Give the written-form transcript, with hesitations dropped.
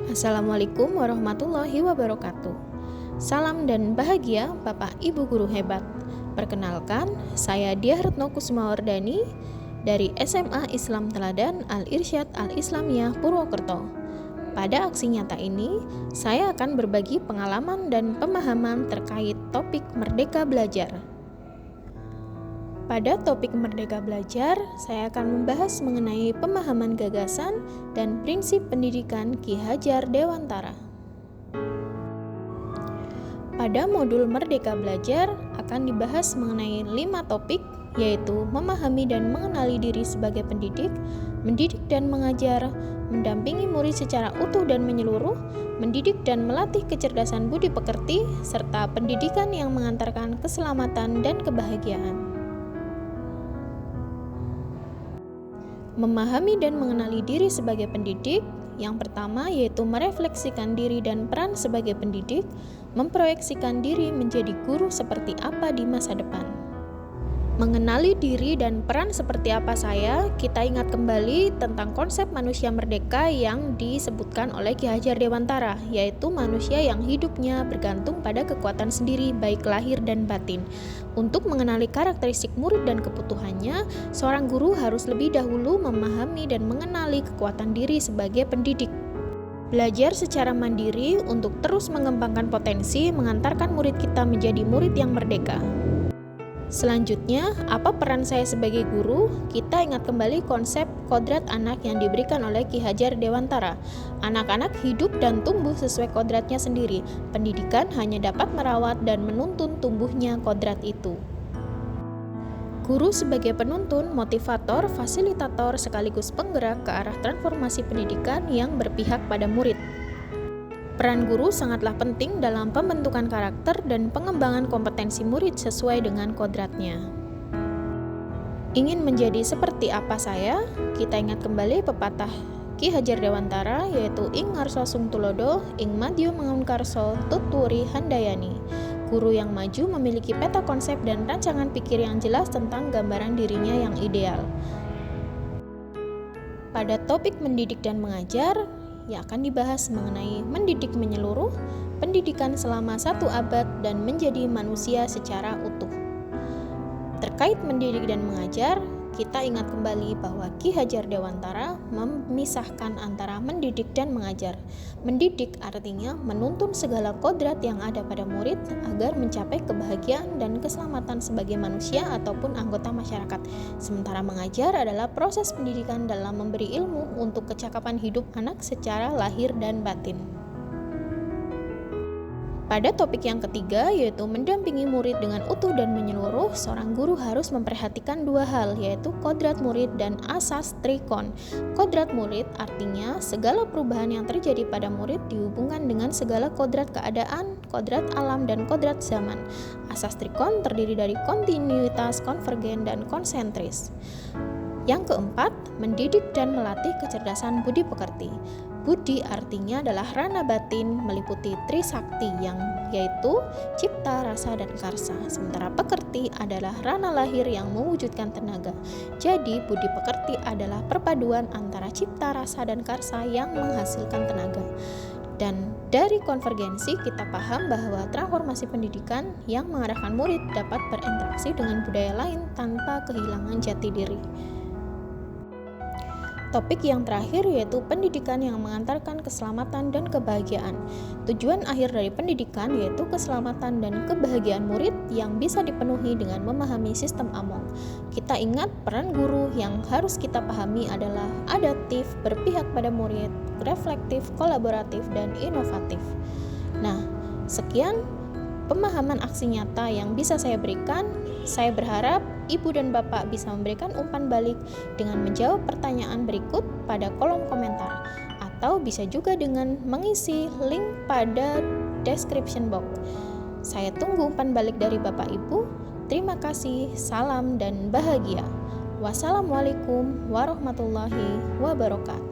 Assalamualaikum warahmatullahi wabarakatuh. Salam dan bahagia Bapak Ibu Guru hebat. Perkenalkan, saya Diah Retno Kusumawardani dari SMA Islam Teladan Al-Irsyad Al-Islamiyah Purwokerto. Pada aksi nyata ini, saya akan berbagi pengalaman dan pemahaman terkait topik Merdeka Belajar. Pada topik Merdeka Belajar, saya akan membahas mengenai pemahaman gagasan dan prinsip pendidikan Ki Hajar Dewantara. Pada modul Merdeka Belajar akan dibahas mengenai 5 topik, yaitu memahami dan mengenali diri sebagai pendidik, mendidik dan mengajar, mendampingi murid secara utuh dan menyeluruh, mendidik dan melatih kecerdasan budi pekerti, serta pendidikan yang mengantarkan keselamatan dan kebahagiaan. Memahami dan mengenali diri sebagai pendidik, yang pertama yaitu merefleksikan diri dan peran sebagai pendidik, memproyeksikan diri menjadi guru seperti apa di masa depan. Mengenali diri dan peran seperti apa kita ingat kembali tentang konsep manusia merdeka yang disebutkan oleh Ki Hajar Dewantara, yaitu manusia yang hidupnya bergantung pada kekuatan sendiri, baik lahir dan batin. Untuk mengenali karakteristik murid dan kebutuhannya, seorang guru harus lebih dahulu memahami dan mengenali kekuatan diri sebagai pendidik. Belajar secara mandiri untuk terus mengembangkan potensi mengantarkan murid kita menjadi murid yang merdeka. Selanjutnya, apa peran saya sebagai guru? Kita ingat kembali konsep kodrat anak yang diberikan oleh Ki Hajar Dewantara. Anak-anak hidup dan tumbuh sesuai kodratnya sendiri. Pendidikan hanya dapat merawat dan menuntun tumbuhnya kodrat itu. Guru sebagai penuntun, motivator, fasilitator, sekaligus penggerak ke arah transformasi pendidikan yang berpihak pada murid. Peran guru sangatlah penting dalam pembentukan karakter dan pengembangan kompetensi murid sesuai dengan kodratnya. Ingin menjadi seperti apa saya? Kita ingat kembali pepatah Ki Hajar Dewantara, yaitu ing ngarso sungtulodo, ing madyo mangunkarso tuturi handayani. Guru yang maju memiliki peta konsep dan rancangan pikir yang jelas tentang gambaran dirinya yang ideal. Pada topik mendidik dan mengajar, yang akan dibahas mengenai mendidik menyeluruh, pendidikan selama 1 abad, dan menjadi manusia secara utuh. Terkait mendidik dan mengajar, kita ingat kembali bahwa Ki Hajar Dewantara memisahkan antara mendidik dan mengajar. Mendidik artinya menuntun segala kodrat yang ada pada murid agar mencapai kebahagiaan dan keselamatan sebagai manusia ataupun anggota masyarakat. Sementara mengajar adalah proses pendidikan dalam memberi ilmu untuk kecakapan hidup anak secara lahir dan batin. Pada topik yang ketiga, yaitu mendampingi murid dengan utuh dan menyeluruh, seorang guru harus memperhatikan 2 hal, yaitu kodrat murid dan asas trikon. Kodrat murid artinya segala perubahan yang terjadi pada murid dihubungkan dengan segala kodrat keadaan, kodrat alam, dan kodrat zaman. Asas trikon terdiri dari kontinuitas, konvergen, dan konsentris. Yang keempat, mendidik dan melatih kecerdasan budi pekerti. Budi artinya adalah rana batin meliputi trisakti yang yaitu cipta, rasa, dan karsa. Sementara pekerti adalah rana lahir yang mewujudkan tenaga. Jadi budi pekerti adalah perpaduan antara cipta, rasa, dan karsa yang menghasilkan tenaga. Dan dari konvergensi kita paham bahwa transformasi pendidikan yang mengarahkan murid dapat berinteraksi dengan budaya lain tanpa kehilangan jati diri. Topik yang terakhir yaitu pendidikan yang mengantarkan keselamatan dan kebahagiaan. Tujuan akhir dari pendidikan yaitu keselamatan dan kebahagiaan murid yang bisa dipenuhi dengan memahami sistem Among. Kita ingat peran guru yang harus kita pahami adalah adaptif, berpihak pada murid, reflektif, kolaboratif, dan inovatif. Nah, sekian pemahaman aksi nyata yang bisa saya berikan. Saya berharap Ibu dan Bapak bisa memberikan umpan balik dengan menjawab pertanyaan berikut pada kolom komentar, atau bisa juga dengan mengisi link pada description box. Saya tunggu umpan balik dari Bapak Ibu. Terima kasih, salam dan bahagia. Wassalamualaikum warahmatullahi wabarakatuh.